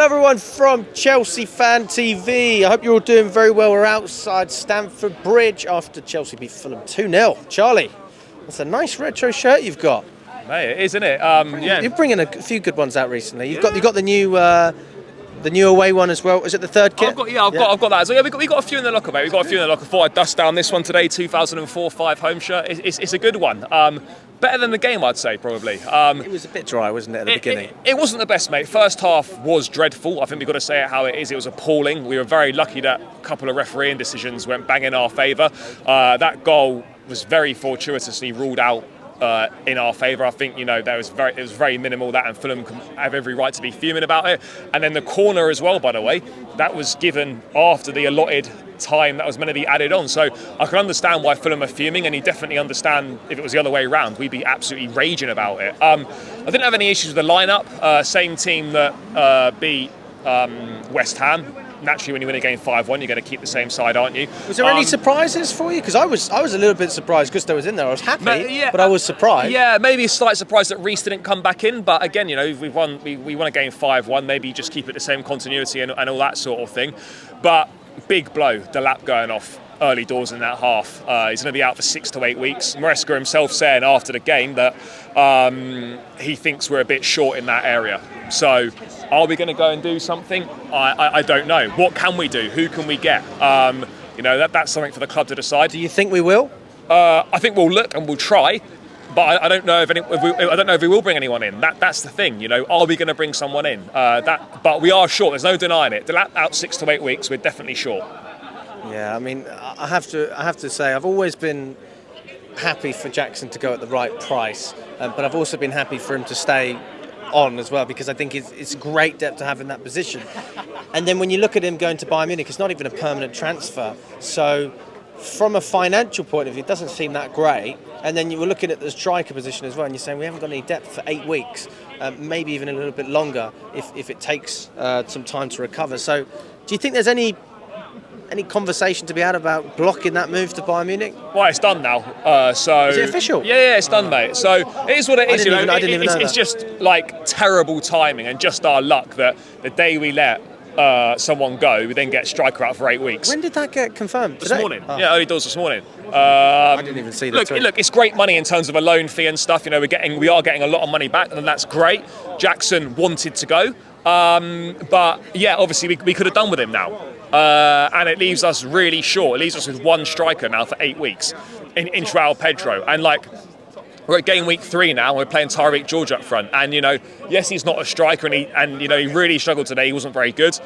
Everyone from Chelsea Fan TV. I hope you're all doing very well. We're outside Stamford Bridge after Chelsea beat Fulham 2-0. Charlie, that's a nice retro shirt you've got. Mate, it is, isn't it? You're bringing a few good ones out recently. You've got the new away one as well. Is it the third kit? I've got that. So yeah, we got a few in the locker, mate. We got a few in the locker. Thought I'd dust down this one today. 2004-5 home shirt. It's a good one. Better than the game, I'd say, probably. It was a bit dry, wasn't it, at the beginning? It wasn't the best, mate. First half was dreadful. I think we've got to say it how it is. It was appalling. We were very lucky that a couple of refereeing decisions went bang in our favour. That goal was very fortuitously ruled out in our favour. I think, it was very minimal, that, and Fulham have every right to be fuming about it. And then the corner as well, by the way, that was given after the allotted time that was meant to be added on. So I can understand why Fulham are fuming, and you definitely understand if it was the other way around, we'd be absolutely raging about it. I didn't have any issues with the lineup. Same team that beat West Ham. Naturally, when you win a game 5-1, you're going to keep the same side, aren't you? Was there any surprises for you? Because I was a little bit surprised. Gusto was in there. I was happy, but I was surprised. Yeah, maybe a slight surprise that Reece didn't come back in. But again, we won a game 5-1. Maybe just keep it the same continuity and all that sort of thing. But big blow, the lap going off early doors in that half. He's going to be out for 6 to 8 weeks. Maresca himself saying after the game that he thinks we're a bit short in that area. So are we going to go and do something? I don't know. What can we do? Who can we get? That's something for the club to decide. Do you think we will? I think we'll look and we'll try. But I don't know if we will bring anyone in. That's the thing, Are we going to bring someone in? But we are short. There's no denying it. The lap out 6 to 8 weeks. We're definitely short. Yeah, I mean, I have to say, I've always been happy for Jackson to go at the right price, but I've also been happy for him to stay on as well, because I think it's great depth to have in that position. And then when you look at him going to Bayern Munich, it's not even a permanent transfer. So from a financial point of view, it doesn't seem that great. And then you were looking at the striker position as well, and you're saying we haven't got any depth for 8 weeks, maybe even a little bit longer if it takes some time to recover. So do you think there's any conversation to be had about blocking that move to Bayern Munich? Well, it's done now. Is it official? Yeah, it's done, mate. So it is what it is. I didn't even know it's just like terrible timing and just our luck that the day we let someone go, we then get striker out for 8 weeks. When did that get confirmed? This morning. Oh. Yeah, early doors this morning. I didn't even see that. Look, it's great money in terms of a loan fee and stuff. We are getting a lot of money back, and that's great. Jackson wanted to go, but yeah, obviously we could have done with him now. And it leaves us really short. It leaves us with one striker now for 8 weeks in Joao Pedro. And we're at game week 3 now. We're playing Tyreek George up front. And yes, he's not a striker, and he really struggled today. He wasn't very good.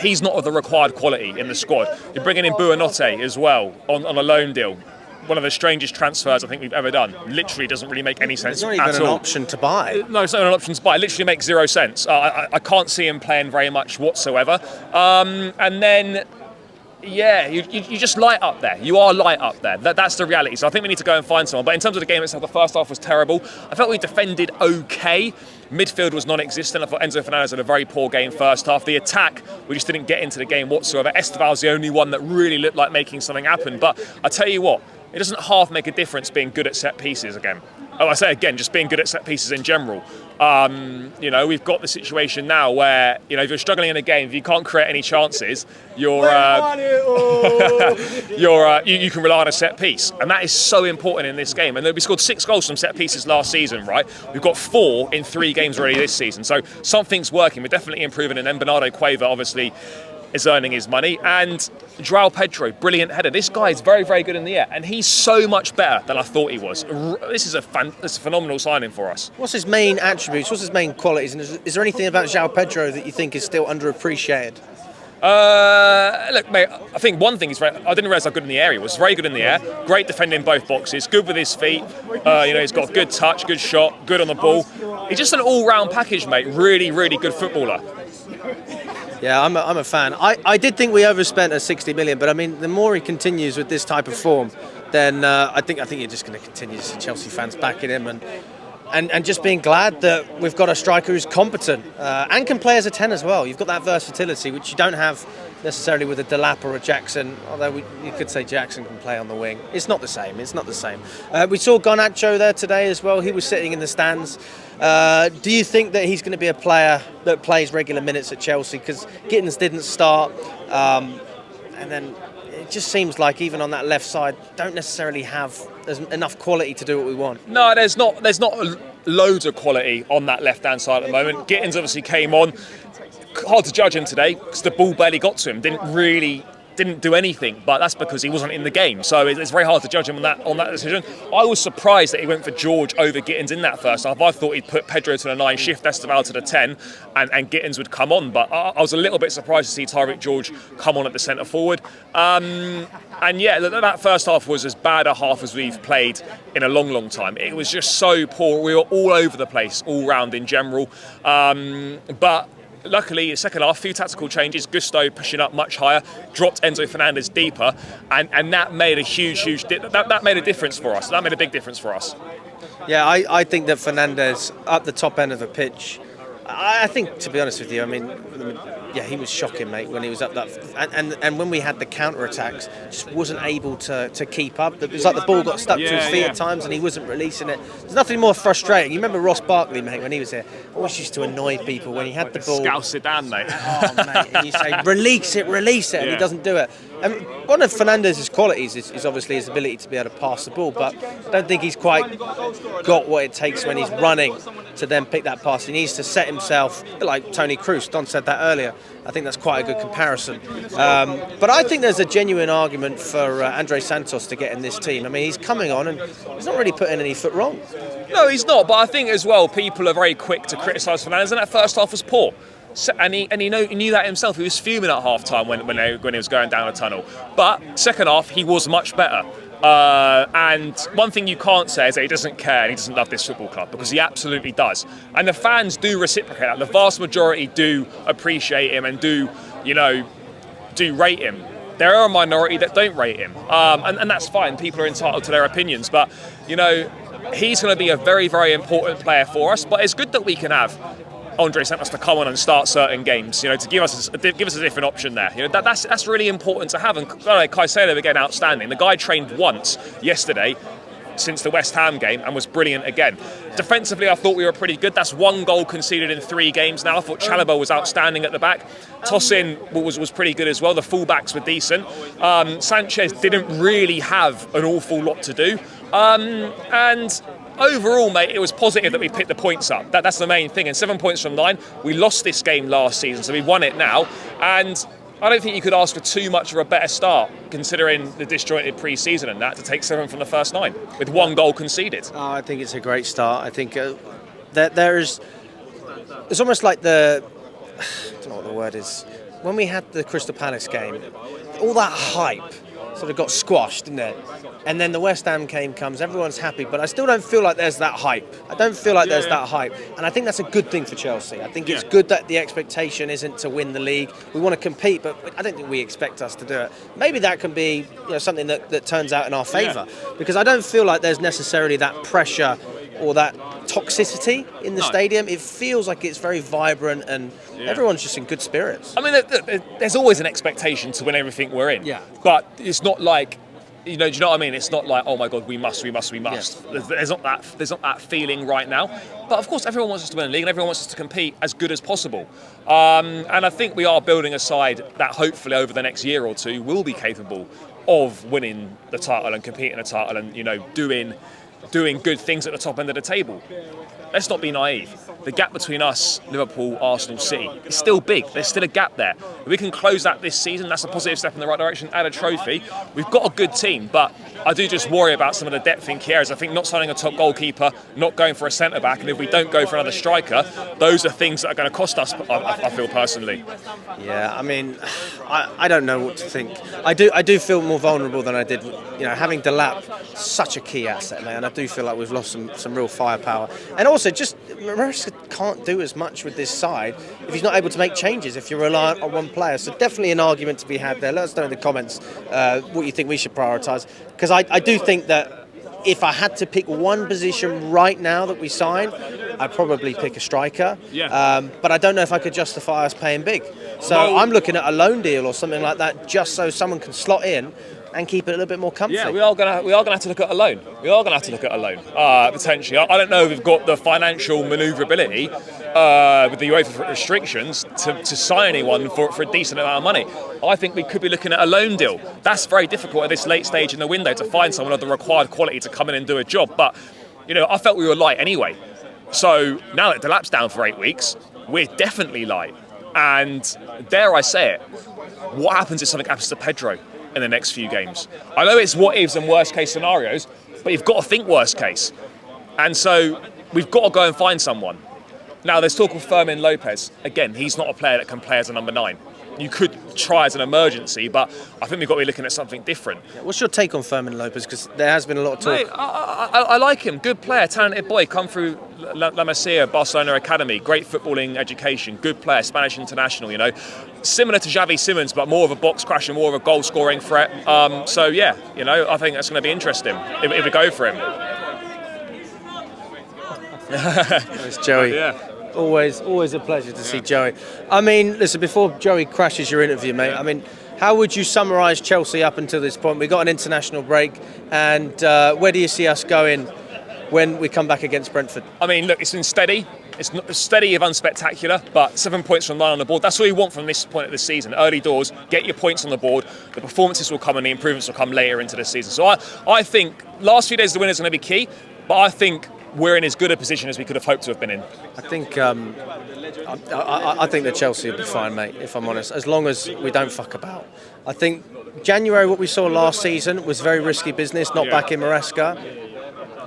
He's not of the required quality in the squad. You're bringing in Buonanotte as well on a loan deal. One of the strangest transfers I think we've ever done. Literally doesn't really make any sense at all. It's not even an option to buy. No, it's not an option to buy. It literally makes 0 sense. I can't see him playing very much whatsoever. And then, yeah, you just light up there. You are light up there. That's the reality. So I think we need to go and find someone. But in terms of the game itself, the first half was terrible. I felt we defended okay. Midfield was non-existent. I thought Enzo Fernandez had a very poor game first half. The attack, we just didn't get into the game whatsoever. Esteval's the only one that really looked like making something happen. But I tell you what, it doesn't half make a difference being good at set pieces again. I say again, just being good at set pieces in general. We've got the situation now where, if you're struggling in a game, if you can't create any chances, you can rely on a set piece. And that is so important in this game. And we scored 6 goals from set pieces last season, right? We've got 4 in 3 games already this season. So something's working. We're definitely improving. And then Bernardo Cueva, obviously, is earning his money. And Joao Pedro, brilliant header. This guy is very, very good in the air, and he's so much better than I thought he was. This is a phenomenal signing for us. What's his main attributes? What's his main qualities? And is there anything about Joao Pedro that you think is still underappreciated? Look, mate, I think one thing I didn't realise how good in the air he was. Very good in the air, great defending both boxes, good with his feet. He's got good touch, good shot, good on the ball. He's just an all-round package, mate. Really, really good footballer. Yeah, I'm a fan. I did think we overspent at 60 million, but I mean, the more he continues with this type of form, then I think you're just going to continue to see Chelsea fans backing him. And and just being glad that we've got a striker who's competent and can play as a 10 as well. You've got that versatility, which you don't have necessarily with a Delap or a Jackson, although you could say Jackson can play on the wing. It's not the same. We saw Garnacho there today as well. He was sitting in the stands. Do you think that he's going to be a player that plays regular minutes at Chelsea? Because Gittins didn't start, and then it just seems like even on that left side, don't necessarily have enough quality to do what we want. No, there's not loads of quality on that left-hand side at the moment. Gittins obviously came on. Hard to judge him today because the ball barely got to him. Didn't do anything, but that's because he wasn't in the game. So it's very hard to judge him on that decision. I was surprised that he went for George over Gittins in that first half. I thought he'd put Pedro to the 9, shift Esteval to the 10, and Gittins would come on. But I was a little bit surprised to see Tyreek George come on at the centre forward. And yeah, that first half was as bad a half as we've played in a long time. It was just so poor. We were all over the place, all round in general. But luckily, the second half, a few tactical changes. Gusto pushing up much higher, dropped Enzo Fernandez deeper, and that made a huge that made a difference for us. That made a big difference for us. Yeah, I think that Fernandez up the top end of the pitch. I think, to be honest with you, I mean, yeah, he was shocking, mate, when he was up that, and when we had the counter attacks, just wasn't able to keep up. It was like the ball got stuck to his feet at times, and he wasn't releasing it. There's nothing more frustrating. You remember Ross Barkley, mate, when he was here, always used to annoy people when he had the ball. Scouse Sedan, mate. Oh, mate, and you say release it, and he doesn't do it. And one of Fernandez's qualities is obviously his ability to be able to pass the ball, but I don't think he's quite got what it takes when he's running to then pick that pass. He needs to set himself, like Toni Kroos. Don said that earlier. I think that's quite a good comparison. But I think there's a genuine argument for Andre Santos to get in this team. I mean, he's coming on and he's not really putting any foot wrong. No, he's not. But I think as well, people are very quick to criticise Fernandez, and that first half was poor. So, and he knew that himself. He was fuming at half time when he was going down a tunnel. But second half, he was much better. And one thing you can't say is that he doesn't care and he doesn't love this football club, because he absolutely does. And the fans do reciprocate that. The vast majority do appreciate him and do rate him. There are a minority that don't rate him, and that's fine. People are entitled to their opinions, but he's going to be a very, very important player for us. But it's good that we can have Andre Santos to come on and start certain games, to give us a different option there. That's really important to have. And Caicedo again, outstanding. The guy trained once yesterday since the West Ham game and was brilliant again. Defensively, I thought we were pretty good. That's 1 goal conceded in 3 games now. I thought Chalobah was outstanding at the back. Tosin was pretty good as well. The fullbacks were decent. Sanchez didn't really have an awful lot to do. And overall, mate, it was positive that we picked the points up. That's the main thing. And 7 points from 9. We lost this game last season, so we won it now. And I don't think you could ask for too much of a better start, considering the disjointed pre-season and that, to take 7 from the first 9 with 1 goal conceded. Oh, I think it's a great start. I think it's almost like I don't know what the word is. When we had the Crystal Palace game, all that hype sort of got squashed, didn't it? And then the West Ham game comes, everyone's happy, but I still don't feel like there's that hype. And I think that's a good thing for Chelsea. I think it's good that the expectation isn't to win the league. We want to compete, but I don't think we expect us to do it. Maybe that can be something that turns out in our favour, because I don't feel like there's necessarily that pressure or that toxicity in the stadium. It feels like it's very vibrant and everyone's just in good spirits. I mean, there's always an expectation to win everything we're in. Yeah. But it's not like, do you know what I mean? It's not like, oh my God, we must. Yes. There's not that feeling right now. But of course, everyone wants us to win the league and everyone wants us to compete as good as possible. And I think we are building a side that hopefully over the next year or 2 will be capable of winning the title and competing the title and, doing good things at the top end of the table. Let's not be naive. The gap between us, Liverpool, Arsenal, City, is still big. There's still a gap there. If we can close that this season, that's a positive step in the right direction, add a trophy. We've got a good team, but I do just worry about some of the depth in key areas. I think not signing a top goalkeeper, not going for a centre-back, and if we don't go for another striker, those are things that are going to cost us, I feel personally. Yeah, I mean, I don't know what to think. I do feel more vulnerable than I did. Having Delap, such a key asset, man, and I do feel like we've lost some real firepower. And also, just Maresca can't do as much with this side if he's not able to make changes, if you're reliant on one player. So definitely an argument to be had there. Let us know in the comments what you think we should prioritise. Because I do think that if I had to pick one position right now that we sign, I'd probably pick a striker. Yeah. But I don't know if I could justify us paying big. So I'm looking at a loan deal or something like that, just so someone can slot in and keep it a little bit more comfy. Yeah, we are gonna have to look at a loan. Potentially. I don't know if we've got the financial manoeuvrability with the UEFA restrictions to sign anyone for a decent amount of money. I think we could be looking at a loan deal. That's very difficult at this late stage in the window to find someone of the required quality to come in and do a job. But I felt we were light anyway. So now that Delap's down for 8 weeks, we're definitely light. And dare I say it, what happens if something happens to Pedro in the next few games? I know it's what ifs and worst case scenarios, but you've got to think worst case. And so we've got to go and find someone. Now there's talk of Fermin Lopez. Again, he's not a player that can play as a number 9. You could try as an emergency, but I think we've got to be looking at something different. What's your take on Fermin Lopez? Because there has been a lot of talk. Mate, I like him. Good player, talented boy. Come through La Masia, Barcelona Academy. Great footballing education. Good player, Spanish international, Similar to Xavi Simons, but more of a box crasher, more of a goal-scoring threat. So, yeah, I think that's going to be interesting if we go for him. It's Joey. Yeah. Always a pleasure to see Joey. I mean, listen, before Joey crashes your interview, mate, I mean, how would you summarise Chelsea up until this point? We got an international break, and where do you see us going when we come back against Brentford? I mean, look, it's been steady. It's not steady if unspectacular, but 7 points from 9 on the board. That's all you want from this point of the season. Early doors, get your points on the board. The performances will come and the improvements will come later into the season. So I think last few days of the winter is going to be key, but I think we're in as good a position as we could have hoped to have been in. I think I think that Chelsea will be fine, mate, if I'm honest, as long as we don't fuck about. I think January, what we saw last season, was very risky business, not back in Maresca.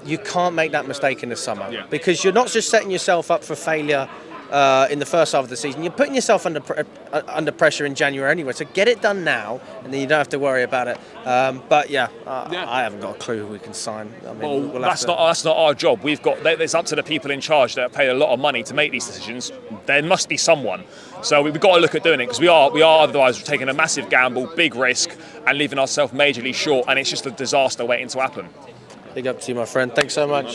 You can't make that mistake in the summer because you're not just setting yourself up for failure in the first half of the season. You're putting yourself under pressure in January anyway. So get it done now, and then you don't have to worry about it. I haven't got a clue who we can sign. I mean, that's not our job. It's up to the people in charge that pay a lot of money to make these decisions. There must be someone. So we've got to look at doing it because we are otherwise taking a massive gamble, big risk, and leaving ourselves majorly short. And it's just a disaster waiting to happen. Big up to you, my friend. Thanks so much.